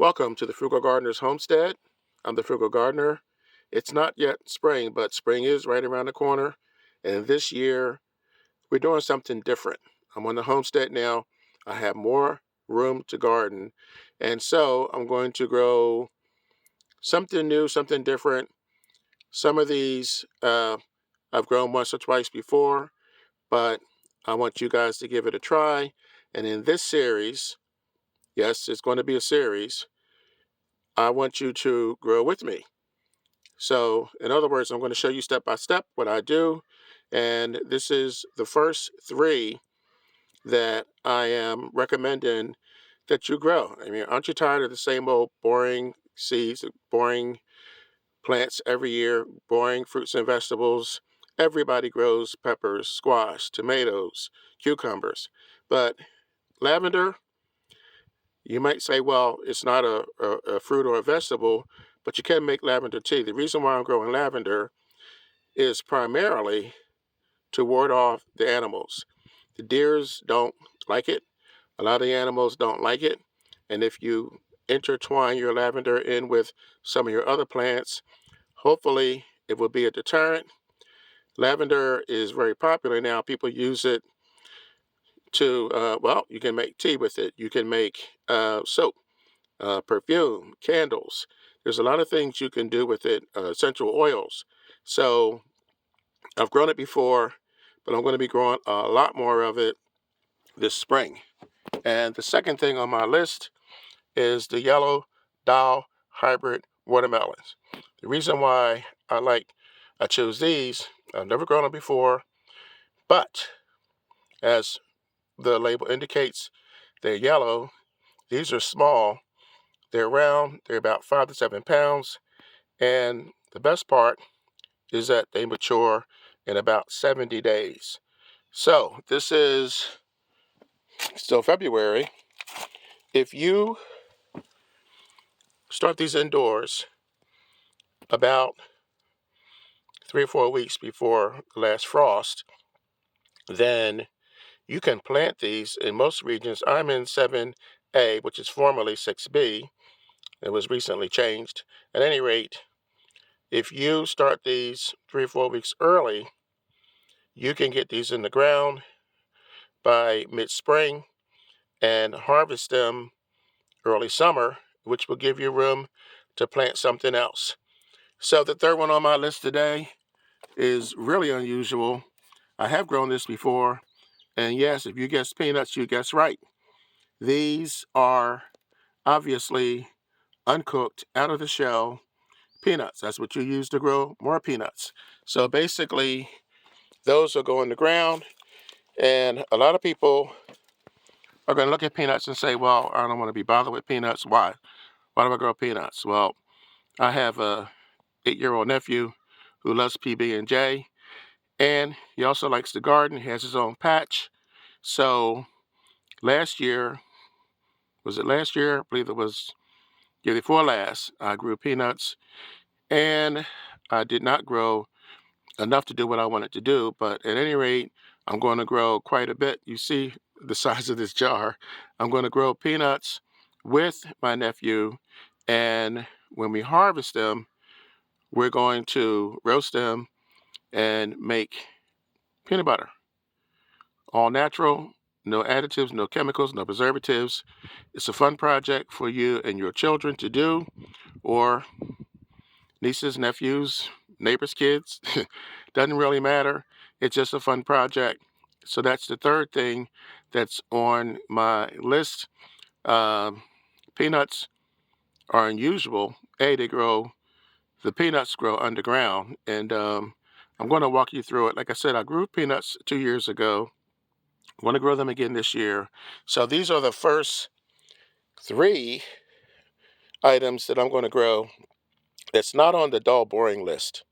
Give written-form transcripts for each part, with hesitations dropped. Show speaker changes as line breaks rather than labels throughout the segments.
Welcome to the Frugal Gardener's Homestead. I'm the Frugal Gardener. It's not yet spring, but spring is right around the corner. And this year, we're doing something different. I'm on the homestead now. I have more room to garden. And so I'm going to grow something new, something different. Some of these I've grown once or twice before, but I want you guys to give it a try. And in this series, yes, it's going to be a series, I want you to grow with me. So, in other words, I'm going to show you step by step what I do. And this is the first three that I am recommending that you grow. I mean, aren't you tired of the same old boring seeds, boring plants every year, boring fruits and vegetables? Everybody grows peppers, squash, tomatoes, cucumbers. But lavender, you might say, well, it's not a fruit or a vegetable, but you can make lavender tea. The reason why I'm growing lavender is primarily to ward off the animals. The deers don't like it. A lot of the animals don't like it. And if you intertwine your lavender in with some of your other plants, hopefully it will be a deterrent. Lavender is very popular now. People use it to, well, you can make tea with it. You can make soap, perfume, candles. There's a lot of things you can do with it, essential oils. So I've grown it before, but I'm going to be growing a lot more of it this spring. And the second thing on my list is the yellow Dow hybrid watermelons. The reason why I chose these, I've never grown them before, but as the label indicates, they're yellow. These are small. They're round. They're about 5 to 7 pounds. And the best part is that they mature in about 70 days. So this is still February. If you start these indoors about 3 or 4 weeks before the last frost, then you can plant these in most regions. I'm in 7A, which is formerly 6B. It was recently changed. At any rate, if you start these 3 or 4 weeks early, you can get these in the ground by mid-spring and harvest them early summer, which will give you room to plant something else. So the third one on my list today is really unusual. I have grown this before, and yes, if you guessed peanuts, you guessed right. These are obviously uncooked, out of the shell peanuts. That's what you use to grow more peanuts. So basically, those will go in the ground, and a lot of people are going to look at peanuts and say, well, I don't want to be bothered with peanuts. Why? Why do I grow peanuts? Well, I have a 8-year-old nephew who loves PB&J, and he also likes to garden. He has his own patch. So last year, was it last year? I believe it was year before last, I grew peanuts, and I did not grow enough to do what I wanted to do, but at any rate, I'm going to grow quite a bit. You see the size of this jar. I'm going to grow peanuts with my nephew, and when we harvest them, we're going to roast them and make peanut butter. All natural, no additives, no chemicals, no preservatives. It's a fun project for you and your children to do, or nieces, nephews, neighbors' kids. Doesn't really matter. It's just a fun project. So that's the third thing that's on my list. Um, Peanuts are unusual. The peanuts grow underground, and I'm going to walk you through it. Like I said, I grew peanuts 2 years ago. I'm going to grow them again this year. So these are the first three items that I'm going to grow that's not on the dull, boring list.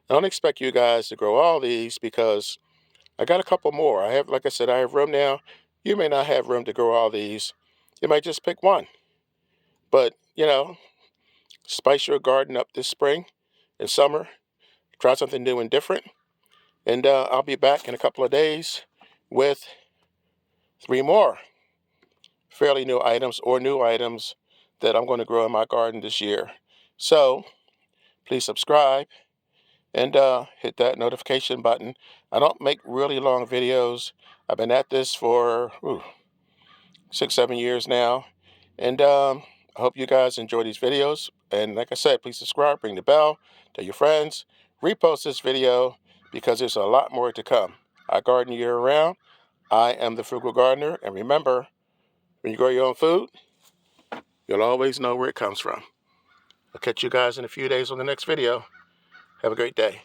I don't expect you guys to grow all these because I got a couple more. Like I said, I have room now. You may not have room to grow all these. You might just pick one. But, spice your garden up this spring and summer. Try something new and different. And I'll be back in a couple of days with three more fairly new items or new items that I'm going to grow in my garden this year. So please subscribe and hit that notification button. I don't make really long videos. I've been at this for 6-7 years now, and I hope you guys enjoy these videos. And like I said, please subscribe, ring the bell, tell your friends, repost this video, because there's a lot more to come. I garden year round. I am the Frugal Gardener, and remember, when you grow your own food, you'll always know where it comes from. I'll catch you guys in a few days on the next video. Have a great day.